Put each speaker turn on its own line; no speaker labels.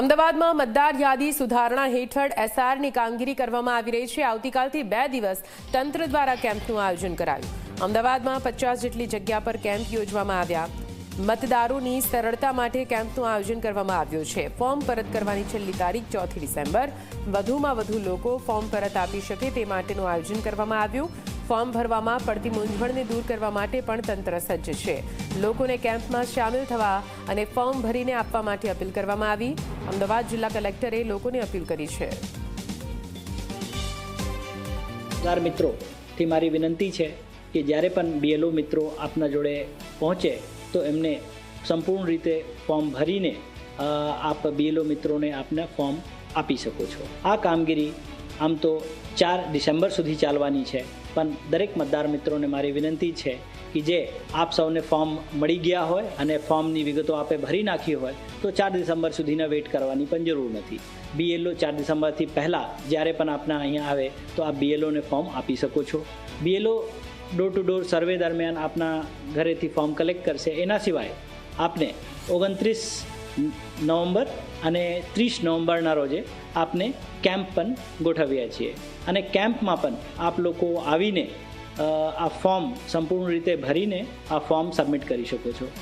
અમદાવાદમાં મતદાર યાદી સુધારણા હેઠળ એસઆરની કામગીરી કરવામાં આવી રહી છે। આવતીકાલથી 2 દિવસ તંત્ર દ્વારા કેમ્પનું આયોજન કરાયું। અમદાવાદમાં 50 જેટલી જગ્યા પર કેમ્પ યોજવામાં આવ્યા। મતદારોની સરળતા માટે કેમ્પનું આયોજન કરવામાં આવ્યું છે। ફોર્મ પરત કરવાની છેલ્લી તારીખ 4 ડિસેમ્બર। વધુમાં વધુ લોકો ફોર્મ પરત આપી શકે તે માટેનું આયોજન કરવામાં આવ્યું। ફોર્મ ભરવામાં પડતી મૂંઝવણને દૂર કરવા માટે પણ તંત્ર સજ્જ છે। લોકોને કેમ્પમાં સામેલ થવા અને ફોર્મ ભરીને આપવા માટે અપીલ કરવામાં આવી। અમદાવાદ જિલ્લા કલેક્ટરે લોકોને અપીલ કરી છે।
મિત્રોથી મારી વિનંતી છે કે જ્યારે પણ બીએલઓ મિત્રો આપના જોડે પહોંચે તો એમને સંપૂર્ણ રીતે ફોર્મ ભરીને આપ બીએલઓ મિત્રોને આપના ફોર્મ આપી શકો છો। આ કામગીરી આમ તો 4 ડિસેમ્બર સુધી ચાલવાની છે, પણ દરેક મતદાર મિત્રોને મારી વિનંતી છે કે જે આપ સૌને ફોર્મ મળી ગયા હોય અને ફોર્મની વિગતો આપે ભરી નાખી હોય તો 4 ડિસેમ્બર સુધીના વેઇટ કરવાની પણ જરૂર નથી। બીએલઓ 4 ડિસેમ્બરથી પહેલાં જ્યારે પણ આપના અહીંયા આવે તો આપ બીએલઓને ફોર્મ આપી શકો છો। BLO door to door survey દરમિયાન આપના ઘરેથી ફોર્મ કલેક્ટ કરશે। એના સિવાય આપને 29 નવેમ્બર અને 30 નવેમ્બરના રોજે આપને કેમ્પ પણ ગોઠવ્યા છીએ અને કેમ્પમાં પણ આપ લોકો આવીને આ ફોર્મ સંપૂર્ણ રીતે ભરીને આ ફોર્મ સબમિટ કરી શકો છો।